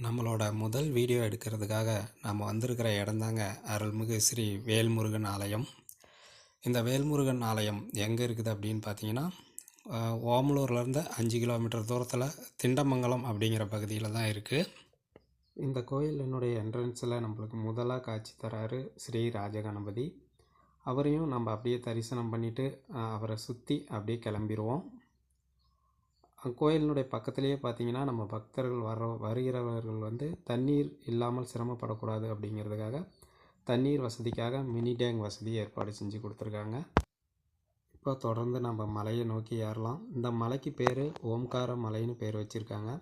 நம்மளோட முதல் வீடியோ எடுக்கிறதுக்காக நம்ம வந்திருக்கிற இடம்தாங்க அருள்மிகு ஸ்ரீ வேல்முருகன் ஆலயம். இந்த வேல்முருகன் ஆலயம் எங்கே இருக்குது அப்படின்னு பார்த்தீங்கன்னா, ஓமலூர்லேருந்து 5 கிலோமீட்டர் தூரத்தில் திண்டமங்கலம் அப்படிங்கிற பகுதியில் தான் இருக்குது. இந்த கோயிலினுடைய என்ட்ரன்ஸில் நம்மளுக்கு முதலாக காட்சி தராரு ஸ்ரீ ராஜகணபதி. அவரையும் நம்ம அப்படியே தரிசனம் பண்ணிவிட்டு அவரை சுற்றி அப்படியே கிளம்பிடுவோம். கோயிலினுடைய பக்கத்துலேயே பார்த்தீங்கன்னா, நம்ம பக்தர்கள் வருகிறவர்கள் தண்ணீர் இல்லாமல் சிரமப்படக்கூடாது அப்படிங்கிறதுக்காக தண்ணீர் வசதிக்காக மினி டேங்க் வசதி ஏற்பாடு செஞ்சு கொடுத்துருக்காங்க. இப்போ தொடர்ந்து நம்ம மலையை நோக்கி ஏறலாம். இந்த மலைக்கு பேர் ஓம்கார மலைன்னு பேர் வச்சுருக்காங்க.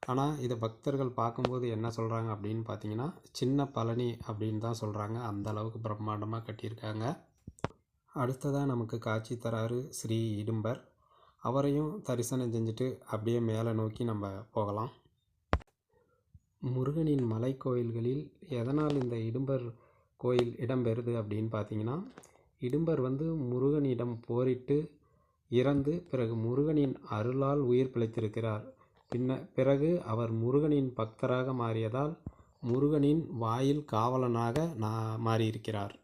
ஆனால் இதை பக்தர்கள் பார்க்கும்போது என்ன சொல்கிறாங்க அப்படின்னு பார்த்தீங்கன்னா, சின்ன பழனி அப்படின்னு தான் சொல்கிறாங்க. அந்த அளவுக்கு பிரம்மாண்டமாக கட்டியிருக்காங்க. அடுத்ததாக நமக்கு காட்சி தராரு ஸ்ரீ இடும்பர். அவரையும் தரிசனம் செஞ்சுட்டு அப்படியே மேலே நோக்கி நம்ம போகலாம். முருகனின் மலை கோயில்களில் எதனால் இந்த இடும்பர் கோயில் இடம்பெறுது அப்படின்னு பார்த்தீங்கன்னா, இடும்பர் முருகனிடம் போரிட்டு இறந்து பிறகு முருகனின் அருளால் உயிர் பிழைத்திருக்கிறார். பிறகு அவர் முருகனின் பக்தராக மாறியதால் முருகனின் வாயில் காவலனாக மாறியிருக்கிறார்.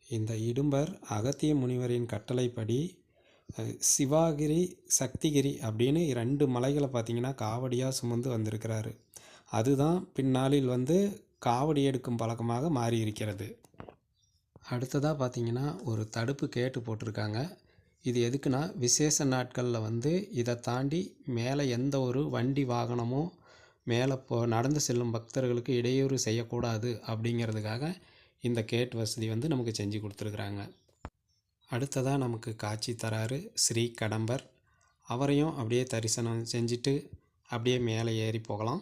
இந்த இடும்பர் அகத்திய முனிவரின் கட்டளைப்படி சிவாகிரி, சக்திகிரி அப்படின்னு 2 மலைகளை பார்த்திங்கன்னா காவடியாக சுமந்து வந்திருக்கிறாரு. அதுதான் பின்னாளில் காவடி எடுக்கும் பழக்கமாக மாறி இருக்கிறது. அடுத்ததாக பார்த்திங்கன்னா ஒரு தடுப்பு கேட்டு போட்டிருக்காங்க. இது எதுக்குன்னா, விசேஷ நாட்களில் இதை தாண்டி மேலே எந்த ஒரு வண்டி வாகனமோ மேலே நடந்து செல்லும் பக்தர்களுக்கு இடையூறு செய்யக்கூடாது அப்படிங்கிறதுக்காக இந்த கேட் வசதி நமக்கு செஞ்சு கொடுத்துருக்குறாங்க. அடுத்ததாக நமக்கு காட்சி தராரு ஸ்ரீ கடம்பர். அவரையும் அப்படியே தரிசனம் செஞ்சுட்டு அப்படியே மேலே ஏறி போகலாம்.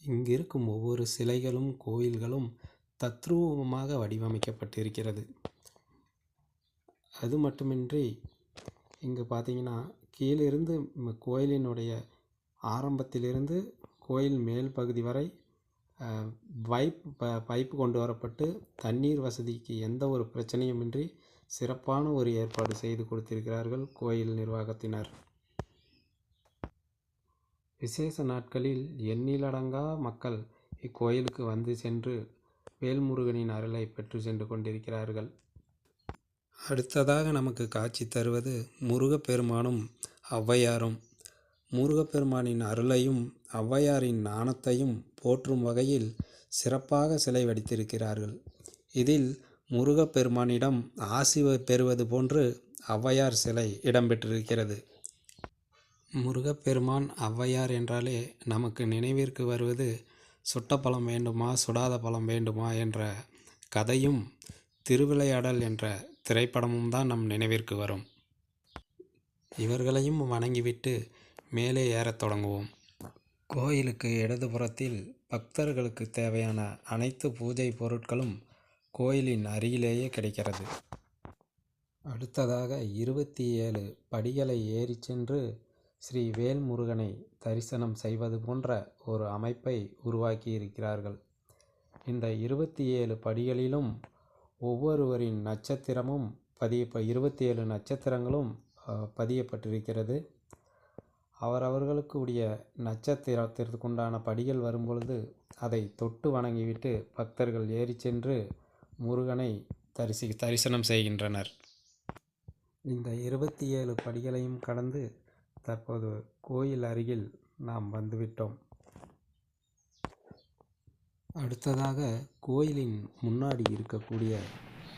இங்கு இருக்கும் ஒவ்வொரு சிலைகளும் கோயில்களும் தத்ரூபமாக வடிவமைக்கப்பட்டிருக்கிறது. அது மட்டுமின்றி இங்கு பார்த்திங்கன்னா, கீழிருந்து கோயிலினுடைய ஆரம்பத்திலிருந்து கோயில் மேல் பகுதி வரை பைப்பு கொண்டு வரப்பட்டு தண்ணீர் வசதிக்கு எந்த ஒரு பிரச்சனையுமின்றி சிறப்பான ஒரு ஏற்பாடு செய்து கொடுத்திருக்கிறார்கள் கோயில் நிர்வாகத்தினர். விசேஷ நாட்களில் எண்ணிலடங்கா மக்கள் இக்கோயிலுக்கு வந்து சென்று வேல்முருகனின் அருளை பெற்று சென்று கொண்டிருக்கிறார்கள். அடுத்ததாக நமக்கு காட்சி தருவது முருகப்பெருமானும் ஔவையாரும். முருகப்பெருமானின் அருளையும் ஔவையாரின் ஞானத்தையும் போற்றும் வகையில் சிறப்பாக சிலை வடித்திருக்கிறார்கள். இதில் முருகப்பெருமானிடம் ஆசி பெறுவது போன்று ஔவையார் சிலை இடம்பெற்றிருக்கிறது. முருகப்பெருமான் ஔவையார் என்றாலே நமக்கு நினைவிற்கு வருவது சுட்ட பழம் வேண்டுமா சுடாத பழம் வேண்டுமா என்ற கதையும் திருவிளையாடல் என்ற திரைப்படமும் தான் நம் நினைவிற்கு வரும். இவர்களையும் வணங்கிவிட்டு மேலே ஏறத் தொடங்குவோம். கோயிலுக்கு இடதுபுறத்தில் பக்தர்களுக்கு தேவையான அனைத்து பூஜை பொருட்களும் கோயிலின் அருகிலேயே கிடைக்கிறது. அடுத்ததாக 27 படிகளை ஏறி சென்று ஸ்ரீ வேல்முருகனை தரிசனம் செய்வது போன்ற ஒரு அமைப்பை உருவாக்கி இருக்கிறார்கள். இந்த 27 படிகளிலும் ஒவ்வொருவரின் நட்சத்திரமும் 27 நட்சத்திரங்களும் பதியப்பட்டிருக்கிறது. அவரவர்களுக்கு உடைய நட்சத்திரத்திற்குண்டான படிகள் வரும்பொழுது அதை தொட்டு வணங்கிவிட்டு பக்தர்கள் ஏறி சென்று முருகனை தரிசனம் செய்கின்றனர். இந்த 27 படிகளையும் கடந்து தற்போது கோயில் அருகில் நாம் வந்துவிட்டோம். அடுத்ததாக கோயிலின் முன்னாடி இருக்கக்கூடிய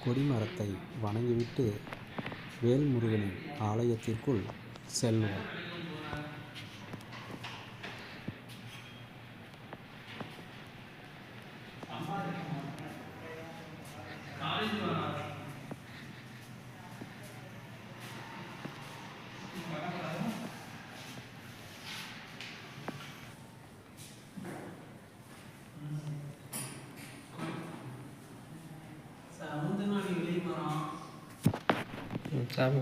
கொடிமரத்தை வணங்கிவிட்டு வேல்முருகனின் ஆலயத்திற்குள் செல்வோம். சாமி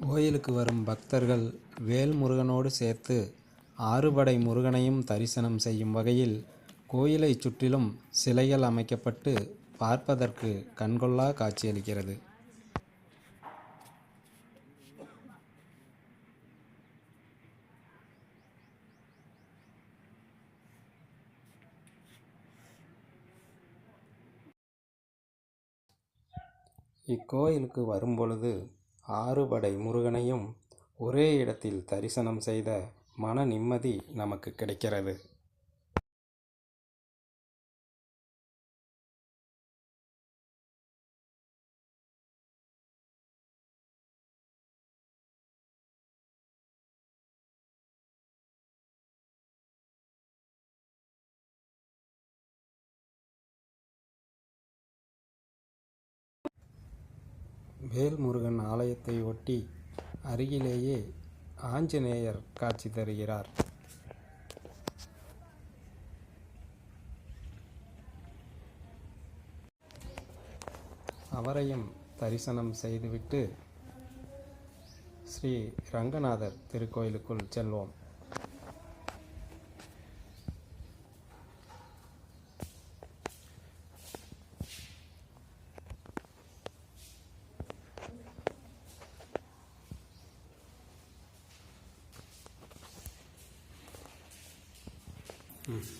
கோயிலுக்கு வரும் பக்தர்கள் வேல்முருகனோடு சேர்த்து ஆறுபடை முருகனையும் தரிசனம் செய்யும் வகையில் கோயிலைச் சுற்றிலும் சிலைகள் அமைக்கப்பட்டு பார்ப்பதற்கு கண்கொள்ளா காட்சியளிக்கிறது. இக்கோயிலுக்கு வரும்பொழுது ஆறுபடை முருகனையும் ஒரே இடத்தில் தரிசனம் செய்த மன நிம்மதி நமக்கு கிடைக்கிறது. வேல்முருகன் ஆலயத்தை ஒட்டி அருகிலேயே ஆஞ்சநேயர் காட்சி தருகிறார். அவரையும் தரிசனம் செய்துவிட்டு ஸ்ரீ ரங்கநாதர் திருக்கோயிலுக்குள் செல்வோம்.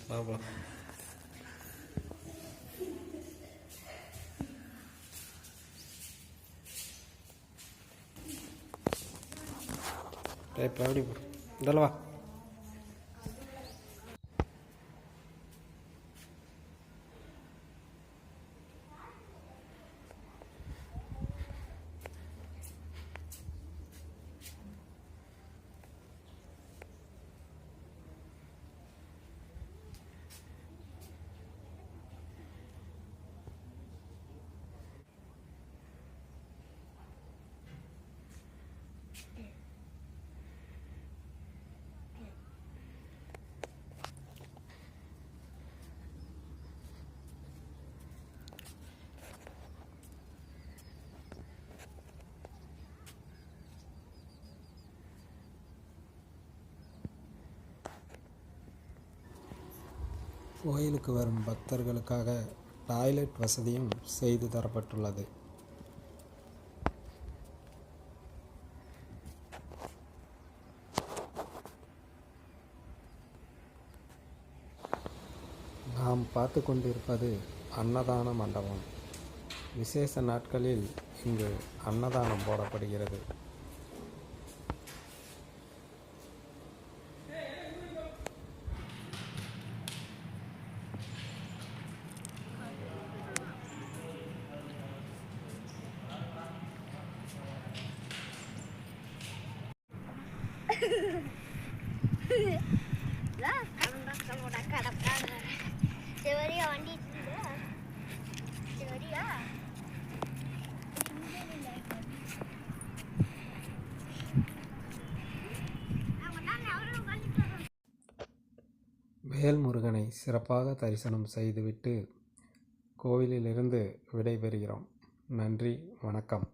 பாப்பா எப்படி இதல்லவா கோயிலுக்கு வரும் பக்தர்களுக்காக டாய்லெட் வசதியும் செய்து தரப்பட்டுள்ளது. நாம் பார்த்து கொண்டிருப்பது அன்னதான மண்டபம். விசேஷ நாட்களில் இங்கு அன்னதானம் போடப்படுகிறது. வேல்முருகனை சிறப்பாக தரிசனம் செய்துவிட்டு கோவிலிலிருந்து விடைபெறுகிறோம். நன்றி, வணக்கம்.